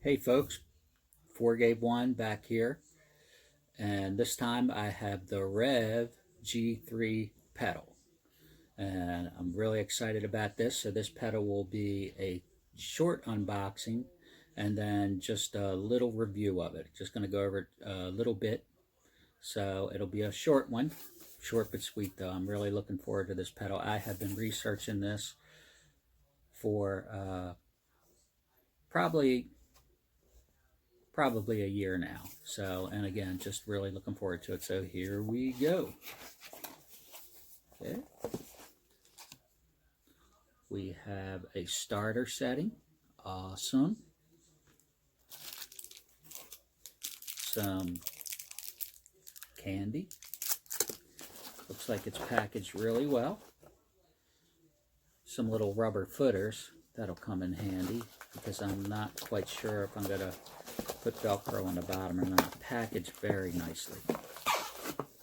Hey folks, 4Gave1 back here, and this time I have the Rev G3 pedal, and I'm really excited about this. So this pedal will be a short unboxing and then just a little review of it. Just going to go over it a little bit, so it'll be a short one, short but sweet though. I'm really looking forward to this pedal. I have been researching this for probably a year now. So, and again, just really looking forward to it. So here we go. Okay. We have a starter setting. Awesome. Some candy. Looks like it's packaged really well. Some little rubber footers. That'll come in handy because I'm not quite sure if I'm going to put Velcro on the bottom or not. Packaged very nicely.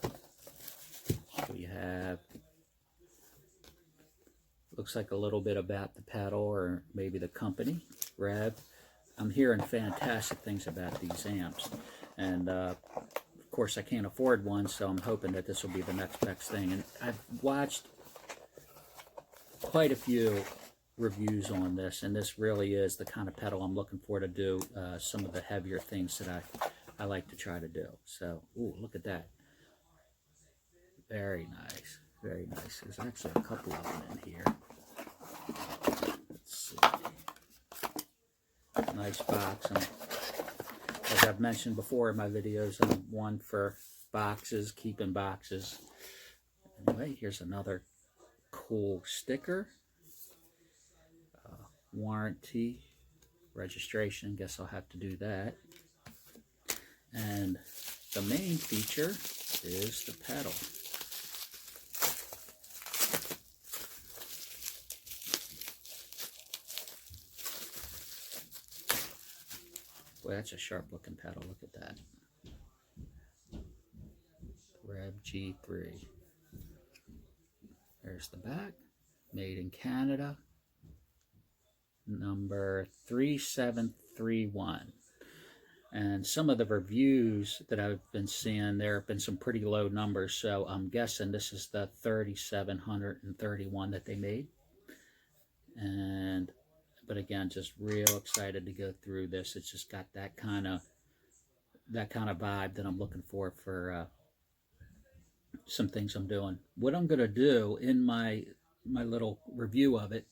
So you have, looks like a little bit about the pedal or maybe the company, Revv. I'm hearing fantastic things about these amps, and of course I can't afford one, so I'm hoping that this will be the next best thing. And I've watched quite a few reviews on this, and this really is the kind of pedal I'm looking for to do some of the heavier things that I like to try to do. So, ooh, look at that. Very nice, very nice. There's actually a couple of them in here. Let's see. Nice box. And as I've mentioned before in my videos, I'm one for boxes, keeping boxes. Anyway, here's another cool sticker. Warranty, registration, guess I'll have to do that. And the main feature is the pedal. Boy, that's a sharp looking pedal, look at that. Rev G3. There's the back, made in Canada. Number 3731. And some of the reviews that I've been seeing, there have been some pretty low numbers, so I'm guessing this is the 3731 that they made. And but again, just real excited to go through this. It's just got that kind of vibe that I'm looking for some things I'm doing. What I'm gonna do in my little review of it,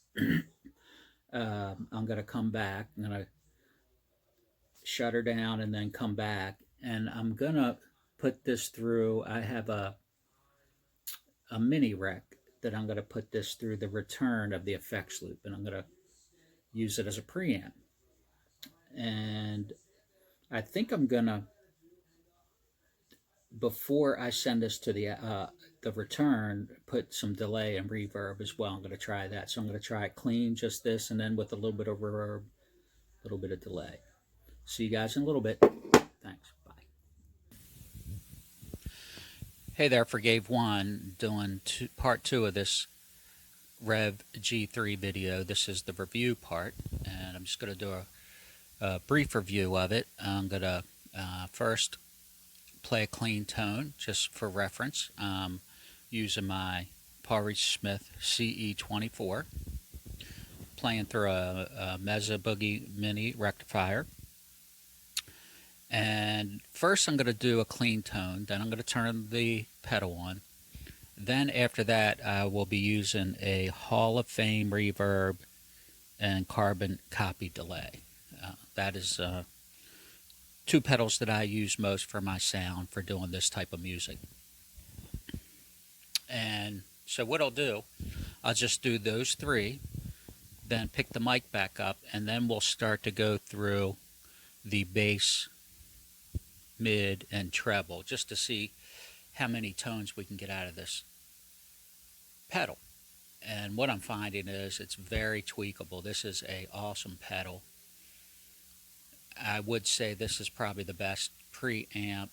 I'm going to come back. I'm going to shut her down and then come back. And I'm going to put this through. I have a mini rec that I'm going to put this through the return of the effects loop. And I'm going to use it as a preamp. And I think I'm going to, before I send this to the return, put some delay and reverb as well. I'm going to try that. So I'm going to try it clean, just this, and then with a little bit of reverb, a little bit of delay. See you guys in a little bit. Thanks. Bye. Hey there, Forgave1, doing part 2 of this Rev G3 video. This is the review part, and I'm just going to do a brief review of it. I'm going to first play a clean tone just for reference, using my Paul Reese Smith CE24, playing through a Mesa Boogie Mini rectifier. And first I'm going to do a clean tone, then I'm going to turn the pedal on. Then after that I will be using a Hall of Fame reverb and carbon copy delay. That is 2 pedals that I use most for my sound for doing this type of music. And so what I'll do, I'll just do those 3, then pick the mic back up, and then we'll start to go through the bass, mid, and treble, just to see how many tones we can get out of this pedal. And what I'm finding is it's very tweakable. This is an awesome pedal. I would say this is probably the best preamp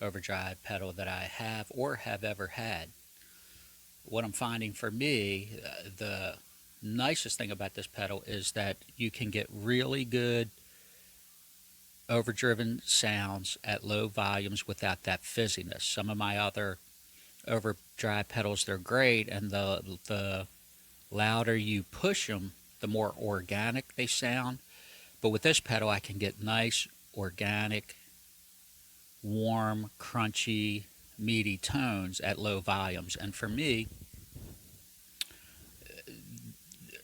overdrive pedal that I have or have ever had. What I'm finding for me, the nicest thing about this pedal is that you can get really good overdriven sounds at low volumes without that fizziness. Some of my other overdrive pedals, they're great, and the louder you push them, the more organic they sound. But with this pedal, I can get nice, organic, warm, crunchy, meaty tones at low volumes. And for me,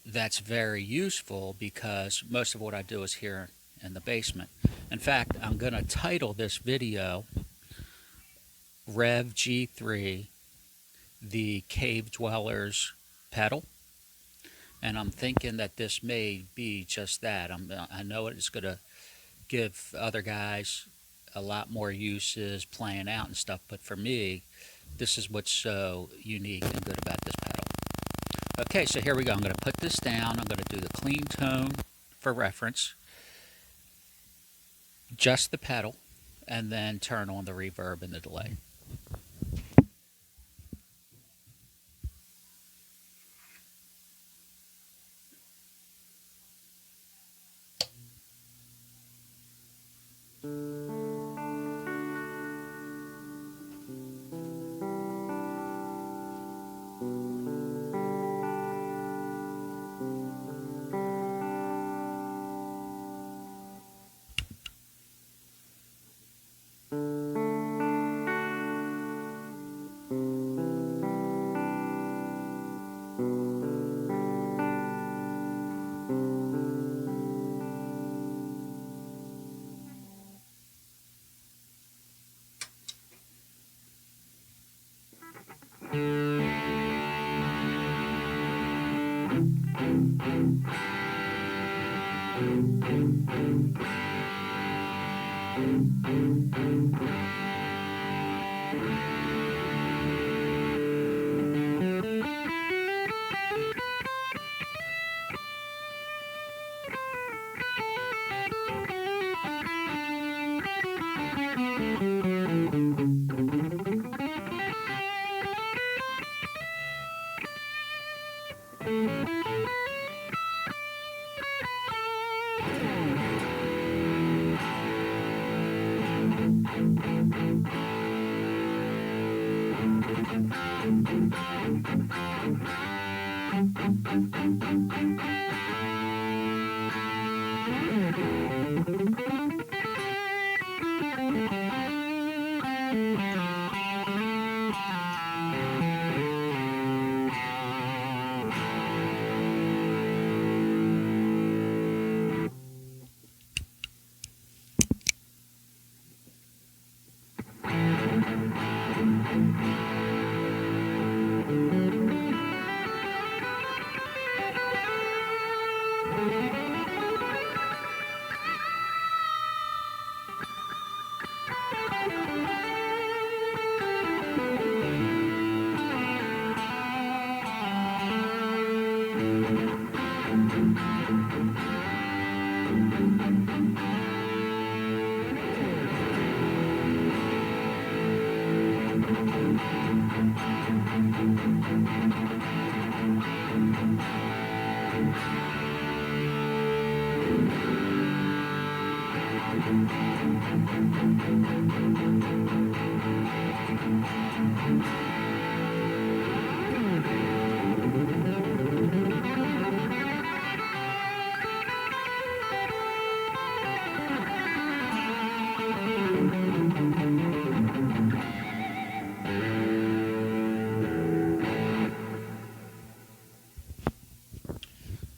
that's very useful because most of what I do is here in the basement. In fact, I'm going to title this video Rev G3, the Cave Dweller's pedal. And I'm thinking that this may be just that. I know it's going to give other guys a lot more uses playing out and stuff, but for me, this is what's so unique and good about this pedal. Okay, so here we go. I'm going to put this down. I'm going to do the clean tone for reference, just the pedal, and then turn on the reverb and the delay.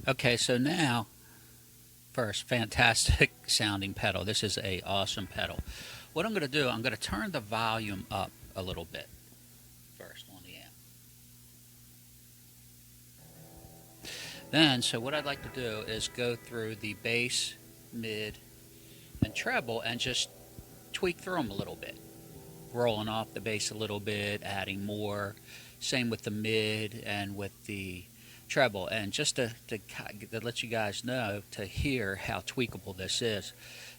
Okay, so now, first, fantastic sounding pedal. This is a awesome pedal. What I'm going to do, I'm going to turn the volume up a little bit first on the amp. Then, so what I'd like to do is go through the bass, mid, and treble and just tweak through them a little bit. Rolling off the bass a little bit, adding more. Same with the mid and with the treble. And just to let you guys know, to hear how tweakable this is.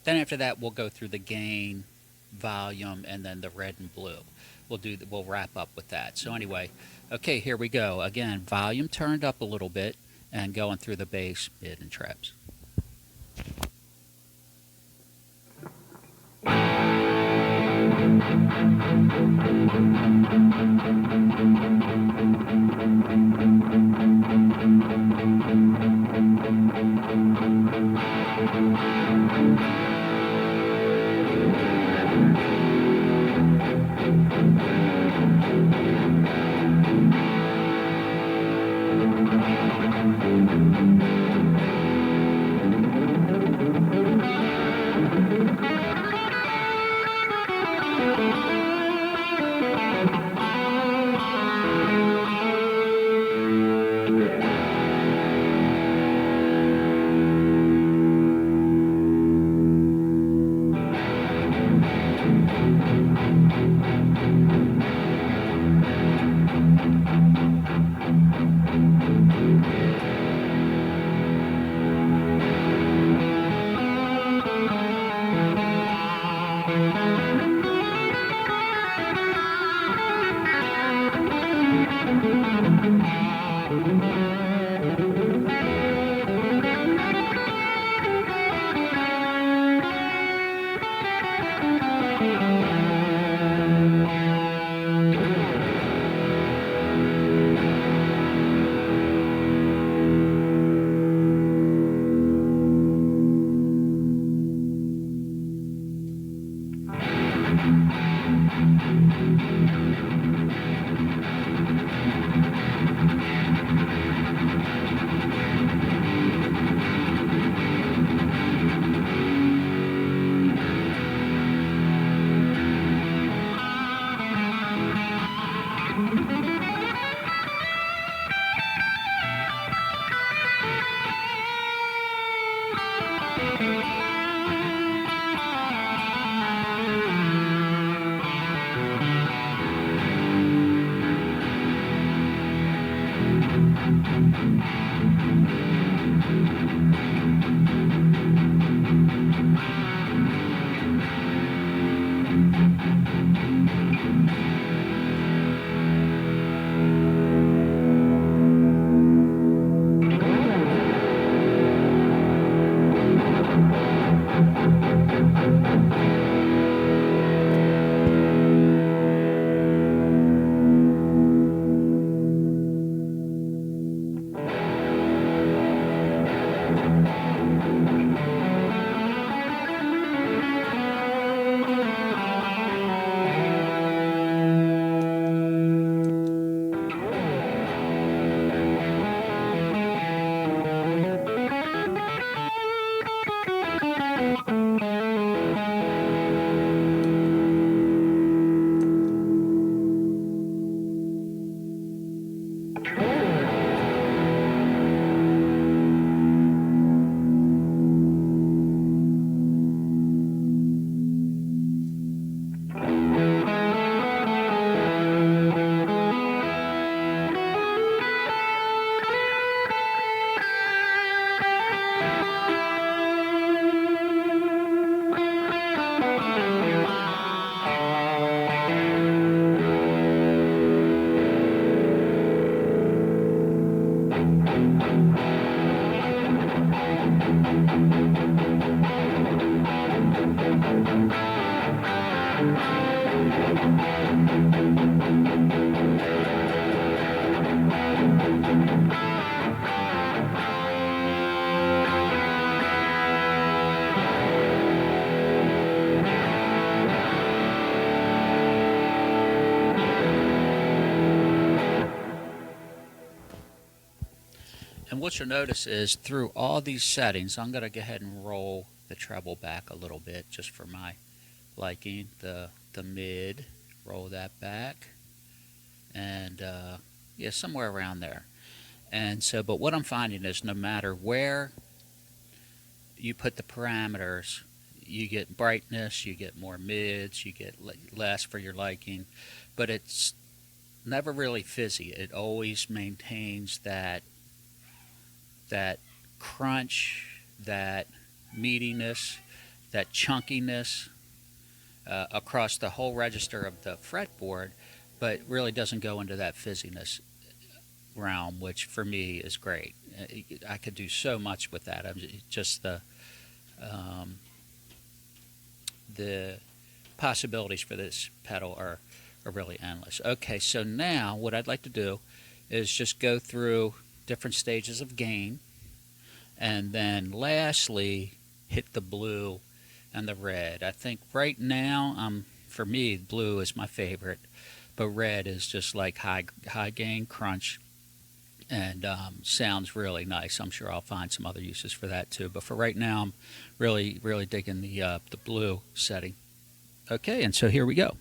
Then after that, we'll go through the gain, volume, and then the red and blue. We'll wrap up with that. So anyway, okay, here we go. Again, volume turned up a little bit and going through the bass, mid, and trebs. And what you'll notice is through all these settings, I'm going to go ahead and roll the treble back a little bit just for my liking. The mid, roll that back, and yeah, somewhere around there. And so, but what I'm finding is no matter where you put the parameters, you get brightness, you get more mids, you get less for your liking, but it's never really fizzy. It always maintains that crunch, that meatiness, that chunkiness across the whole register of the fretboard, but really doesn't go into that fizziness realm, which for me is great. I could do so much with that. I'm just the possibilities for this pedal are really endless. Okay, so now what I'd like to do is just go through different stages of gain, and then lastly hit the blue and the red. I think right now, for me, blue is my favorite, but red is just like high gain crunch, and sounds really nice. I'm sure I'll find some other uses for that too. But for right now, I'm really digging the blue setting. Okay, and so here we go.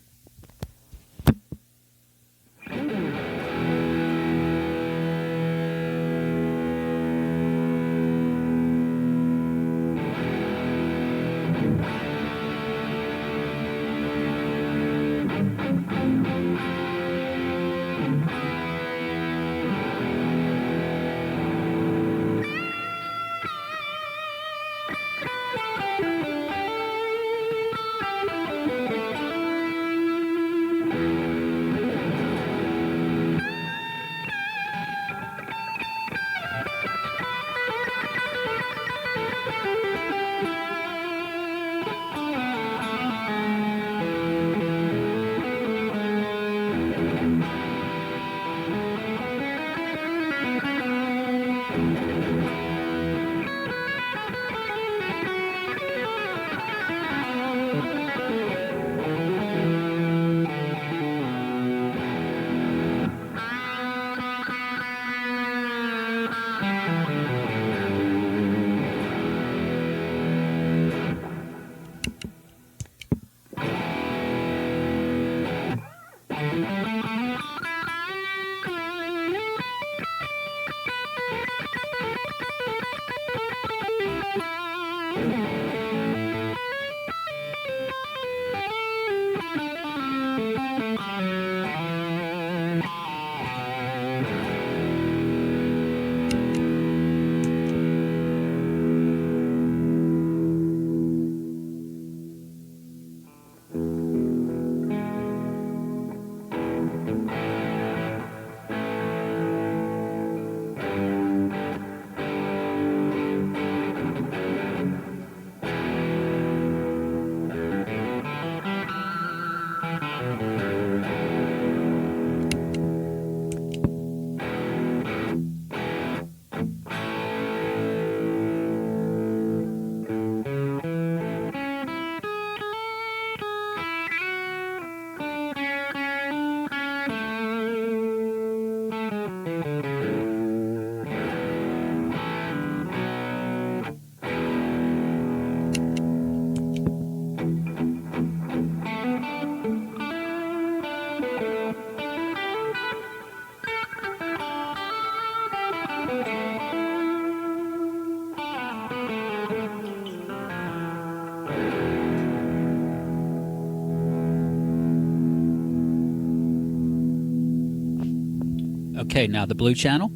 Okay, now the blue channel.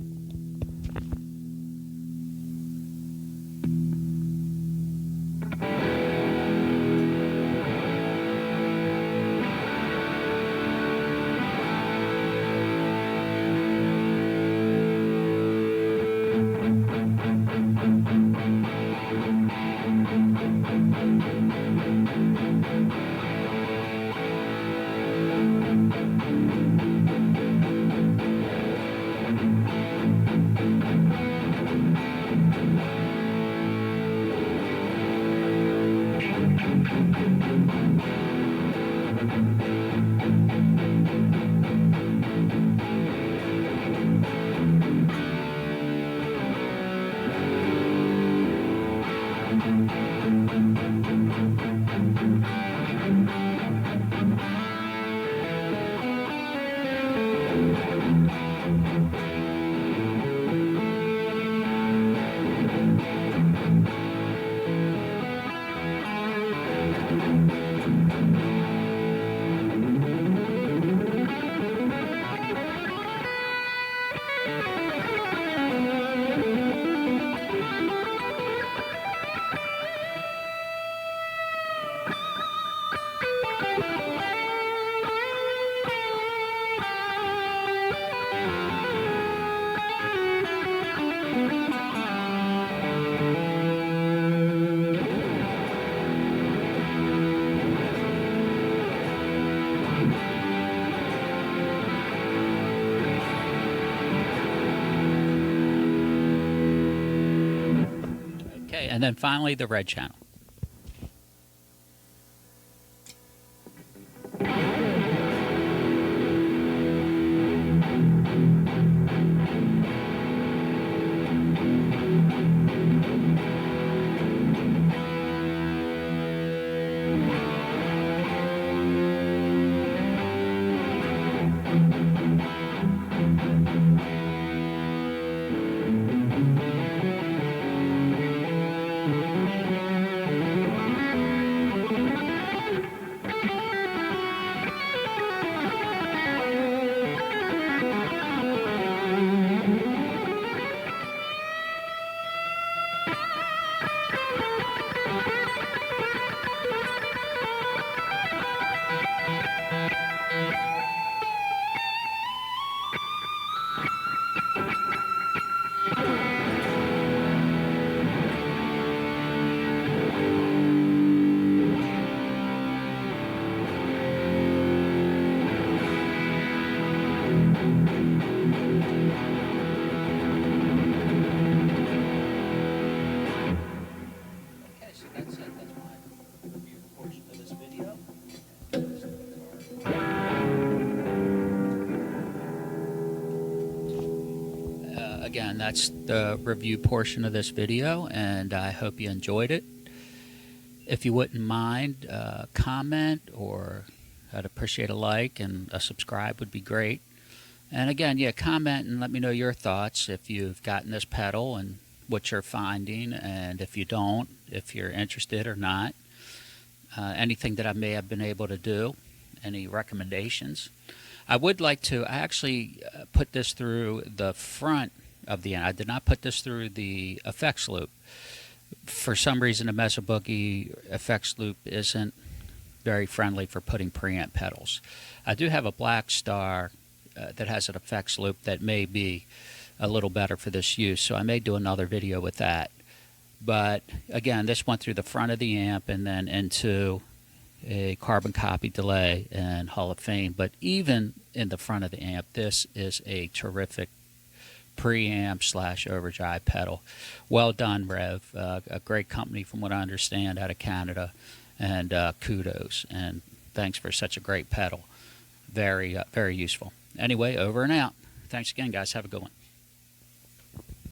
And then finally the red channel. Again, that's the review portion of this video, and I hope you enjoyed it. If you wouldn't mind, comment, or I'd appreciate a like, and a subscribe would be great. And again, yeah, comment and let me know your thoughts if you've gotten this pedal and what you're finding, and if you don't, if you're interested or not. Anything that I may have been able to do, any recommendations. I would like to actually put this through the front of the amp. I did not put this through the effects loop. For some reason, the Mesa Boogie effects loop isn't very friendly for putting preamp pedals. I do have a Black Star that has an effects loop that may be a little better for this use, so I may do another video with that. But again, this went through the front of the amp and then into a carbon copy delay and Hall of Fame. But even in the front of the amp, this is a terrific preamp / overdrive pedal. Well done, Rev. A great company from what I understand out of Canada, and kudos, and thanks for such a great pedal. Very, very useful. Anyway, over and out. Thanks again, guys. Have a good one.